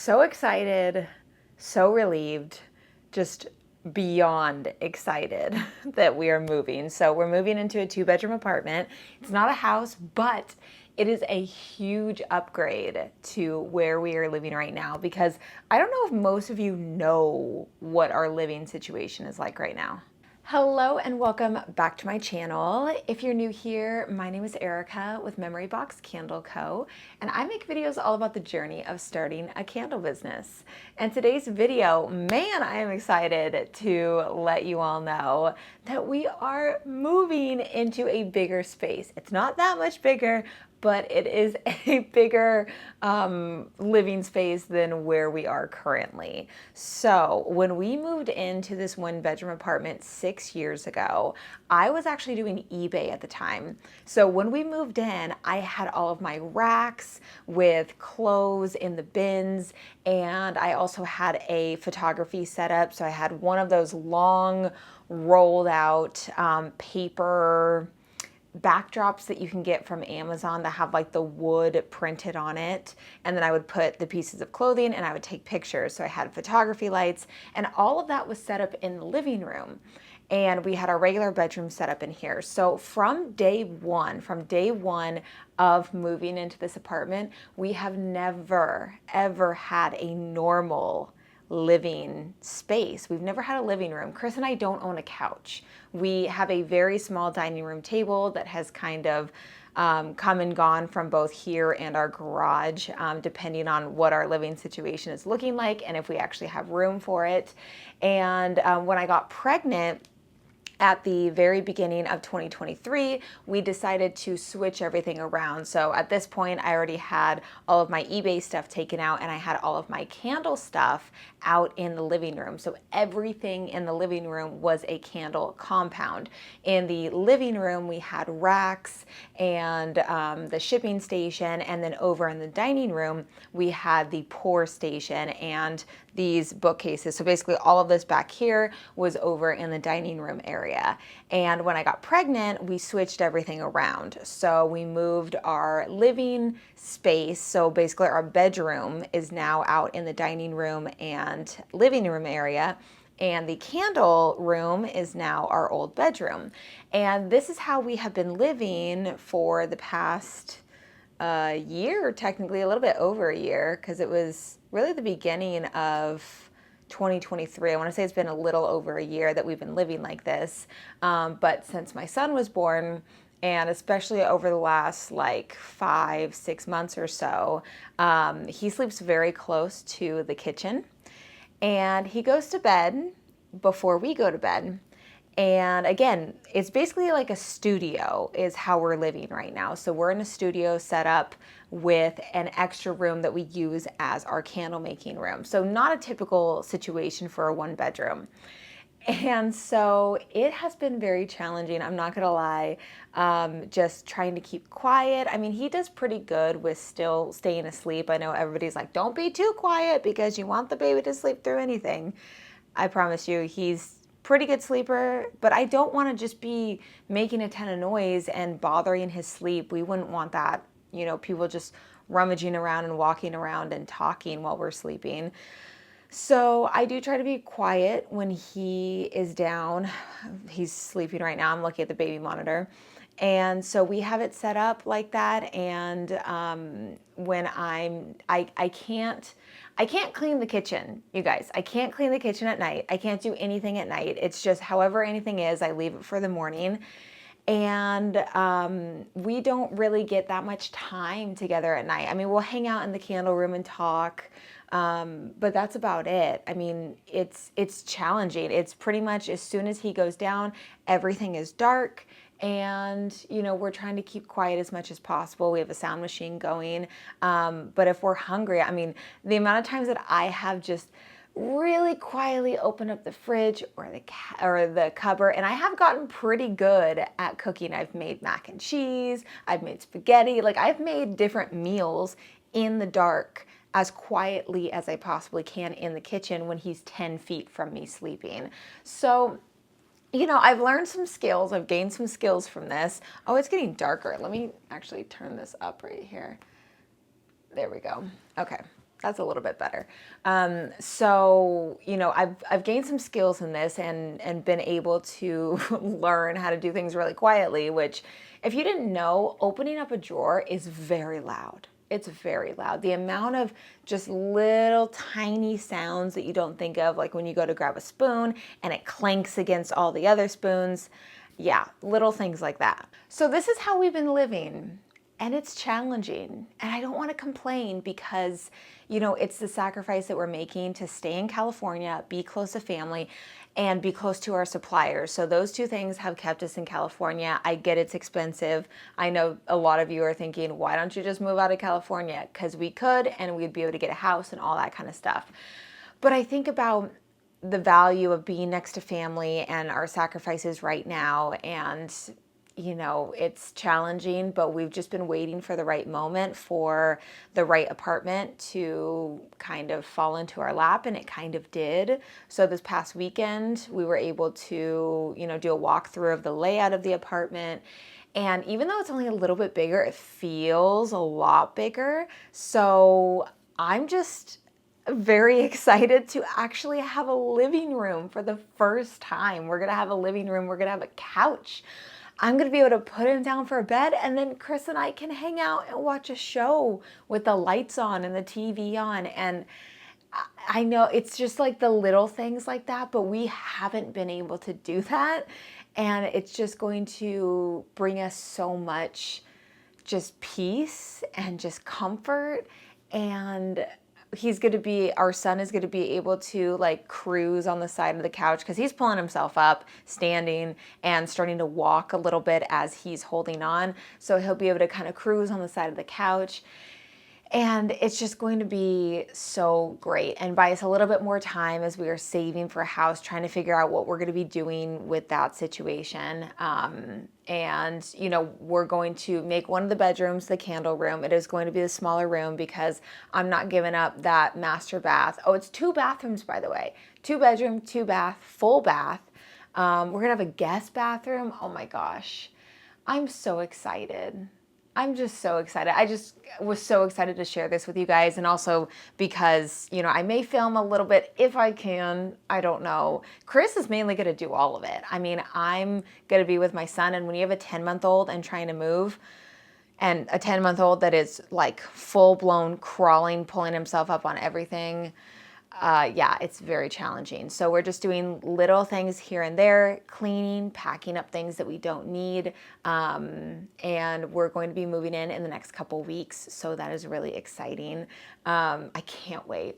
so excited, so relieved, just beyond excited that we are moving. So we're moving into a 2-bedroom apartment. It's not a house, but it is a huge upgrade to where we are living right now, because I don't know if most of you know what our living situation is like right now. Hello and welcome back to my channel. If you're new here, my name is Erica with Memory Box Candle Co. And I make videos all about the journey of starting a candle business. And today's video, man, I am excited to let you all know that we are moving into a bigger space. It's not that much bigger, but it is a bigger living space than where we are currently. So when we moved into this 1-bedroom apartment 6 years ago, I was actually doing eBay at the time. So when we moved in, I had all of my racks with clothes in the bins, and I also had a photography setup. So I had one of those long rolled out paper backdrops that you can get from Amazon that have like the wood printed on it, and then I would put the pieces of clothing and I would take pictures. So I had photography lights, and all of that was set up in the living room, and we had our regular bedroom set up in here. So from day one of moving into this apartment, we have never ever had a normal living space. We've never had a living room. Chris and I don't own a couch. We have a very small dining room table that has kind of come and gone from both here and our garage, depending on what our living situation is looking like and if we actually have room for it. And when I got pregnant, at the very beginning of 2023, we decided to switch everything around. So at this point, I already had all of my eBay stuff taken out, and I had all of my candle stuff out in the living room. So everything in the living room was a candle compound. In the living room, we had racks and the shipping station, and then over in the dining room, we had the pour station and these bookcases. So basically all of this back here was over in the dining room area. And when I got pregnant, we switched everything around. So we moved our living space. So basically our bedroom is now out in the dining room and living room area, and the candle room is now our old bedroom. And this is how we have been living for the past year, technically a little bit over a year, because it was really the beginning of 2023. I want to say it's been a little over a year that we've been living like this. But since my son was born, and especially over the last like 5-6 months or so, he sleeps very close to the kitchen, and he goes to bed before we go to bed. And again, it's basically like a studio is how we're living right now. So we're in a studio set up with an extra room that we use as our candle making room. So not a typical situation for a 1-bedroom. And so it has been very challenging, I'm not gonna lie, just trying to keep quiet. I mean, he does pretty good with still staying asleep. I know everybody's like, don't be too quiet because you want the baby to sleep through anything. I promise you, he's pretty good sleeper, but I don't want to just be making a ton of noise and bothering his sleep. We wouldn't want that, you know, people just rummaging around and walking around and talking while we're sleeping. So I do try to be quiet when he is down. He's sleeping right now. I'm looking at the baby monitor. And so we have it set up like that. And when I can't clean the kitchen, you guys. I can't clean the kitchen at night. I can't do anything at night. It's just however anything is, I leave it for the morning. And we don't really get that much time together at night. I mean, we'll hang out in the candle room and talk, but that's about it. I mean, it's challenging. It's pretty much as soon as he goes down, everything is dark. And, you know, we're trying to keep quiet as much as possible. We have a sound machine going. But if we're hungry, I mean, the amount of times that I have just really quietly opened up the fridge or the cupboard, and I have gotten pretty good at cooking. I've made mac and cheese, I've made spaghetti, like I've made different meals in the dark as quietly as I possibly can in the kitchen when he's 10 feet from me sleeping. So, you know, I've learned some skills. I've gained some skills from this. Oh, it's getting darker. Let me actually turn this up right here. There we go. Okay. That's a little bit better. So, you know, I've gained some skills in this and been able to learn how to do things really quietly, which if you didn't know, opening up a drawer is very loud. It's very loud. The amount of just little tiny sounds that you don't think of, like when you go to grab a spoon and it clanks against all the other spoons. Yeah, little things like that. So this is how we've been living. And it's challenging. And I don't want to complain because, you know, it's the sacrifice that we're making to stay in California, be close to family, and be close to our suppliers. So those two things have kept us in California. I get it's expensive. I know a lot of you are thinking, why don't you just move out of California? Because we could, and we'd be able to get a house and all that kind of stuff. But I think about the value of being next to family and our sacrifices right now, and you know, it's challenging, but we've just been waiting for the right moment for the right apartment to kind of fall into our lap, and it kind of did. So this past weekend, we were able to, you know, do a walkthrough of the layout of the apartment. And even though it's only a little bit bigger, it feels a lot bigger. So I'm just very excited to actually have a living room for the first time. We're gonna have a living room, we're gonna have a couch. I'm going to be able to put him down for a bed, and then Chris and I can hang out and watch a show with the lights on and the TV on. And I know it's just like the little things like that, but we haven't been able to do that. And it's just going to bring us so much just peace and just comfort. And our son is going to be able to like cruise on the side of the couch because he's pulling himself up, standing, and starting to walk a little bit as he's holding on. So he'll be able to kind of cruise on the side of the couch. And it's just going to be so great and buy us a little bit more time as we are saving for a house, trying to figure out what we're going to be doing with that situation. And, you know, we're going to make one of the bedrooms the candle room. It is going to be the smaller room because I'm not giving up that master bath. Oh, it's 2 bathrooms, by the way. 2 bedroom, 2 bath, full bath. We're going to have a guest bathroom. Oh my gosh. I'm so excited. I'm just so excited. I just was so excited to share this with you guys. And also because, you know, I may film a little bit if I can. I don't know. Chris is mainly going to do all of it. I mean, I'm going to be with my son. And when you have a 10-month-old and trying to move, and a 10-month-old that is like full-blown crawling, pulling himself up on everything, yeah, it's very challenging. So we're just doing little things here and there, cleaning, packing up things that we don't need. And we're going to be moving in the next couple weeks. So that is really exciting. I can't wait.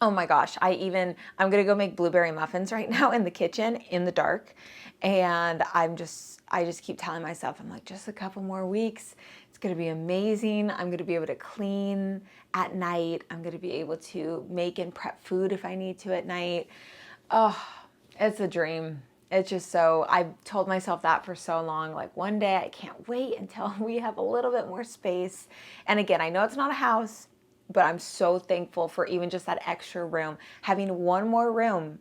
Oh my gosh, I'm gonna go make blueberry muffins right now in the kitchen in the dark. And I just keep telling myself, I'm like, just a couple more weeks. It's gonna be amazing. I'm gonna be able to clean at night. I'm gonna be able to make and prep food if I need to at night. Oh, it's a dream. It's just so, I've told myself that for so long, like one day I can't wait until we have a little bit more space. And again, I know it's not a house, but I'm so thankful for even just that extra room. Having one more room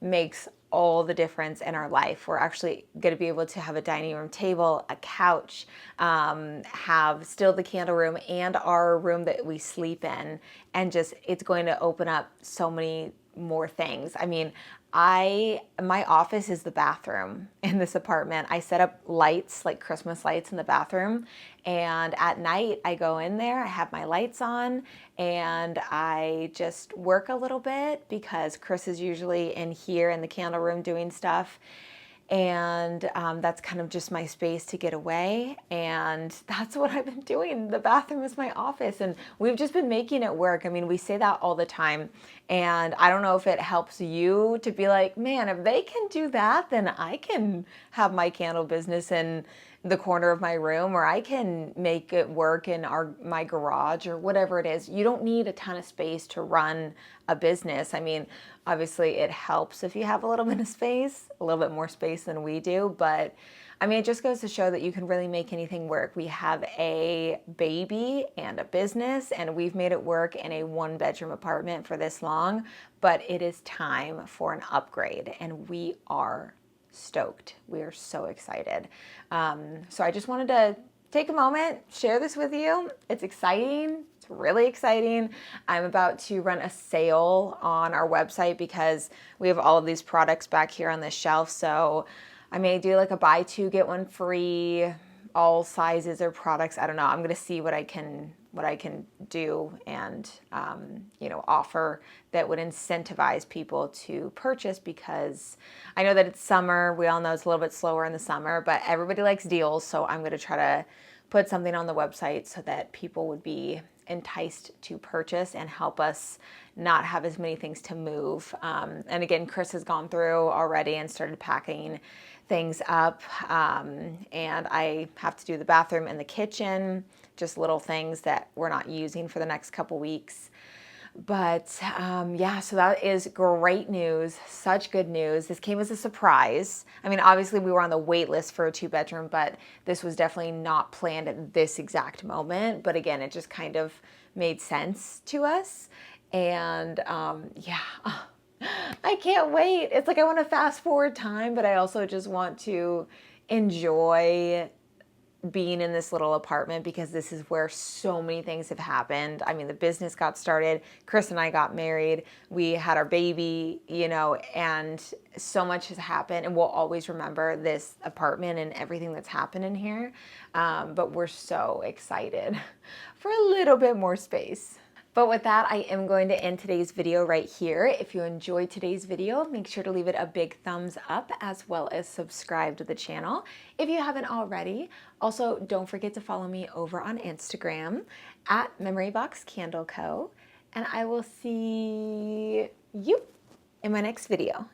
makes all the difference in our life. We're actually going to be able to have a dining room table, a couch, have still the candle room and our room that we sleep in. And just, it's going to open up so many more things. I mean, my office is the bathroom in this apartment. I set up lights, like Christmas lights in the bathroom. And at night I go in there, I have my lights on, and I just work a little bit because Chris is usually in here in the candle room doing stuff. And that's kind of just my space to get away. And that's what I've been doing. The bathroom is my office, and we've just been making it work. I mean, we say that all the time. And I don't know if it helps you to be like, man, if they can do that, then I can have my candle business in the corner of my room, or I can make it work in my garage or whatever it is. You don't need a ton of space to run a business. I mean, obviously it helps if you have a little bit of space, a little bit more space than we do, but I mean, it just goes to show that you can really make anything work. We have a baby and a business, and we've made it work in a 1-bedroom apartment for this long, but it is time for an upgrade, and we are stoked. We are so excited. So I just wanted to take a moment, share this with you. It's exciting. It's really exciting. I'm about to run a sale on our website because we have all of these products back here on this shelf. So I may do like a buy two, get one free, all sizes or products. I don't know. I'm going to see what I can do and, offer that would incentivize people to purchase, because I know that it's summer. We all know it's a little bit slower in the summer, but everybody likes deals. So I'm going to try to put something on the website so that people would be enticed to purchase and help us not have as many things to move. And again, Chris has gone through already and started packing things up. And I have to do the bathroom and the kitchen, just little things that we're not using for the next couple weeks. But so that is great news. Such good news. This came as a surprise. I mean, obviously we were on the wait list for a 2-bedroom, but this was definitely not planned at this exact moment. But again, it just kind of made sense to us. And I can't wait. It's like I want to fast forward time, but I also just want to enjoy being in this little apartment, because this is where so many things have happened. I mean, the business got started, Chris and I got married, we had our baby, and so much has happened, and we'll always remember this apartment and everything that's happened in here. But we're so excited for a little bit more space. But with that, I am going to end today's video right here. If you enjoyed today's video, make sure to leave it a big thumbs up, as well as subscribe to the channel if you haven't already. Also, don't forget to follow me over on Instagram at MemoryBoxCandleCo. And I will see you in my next video.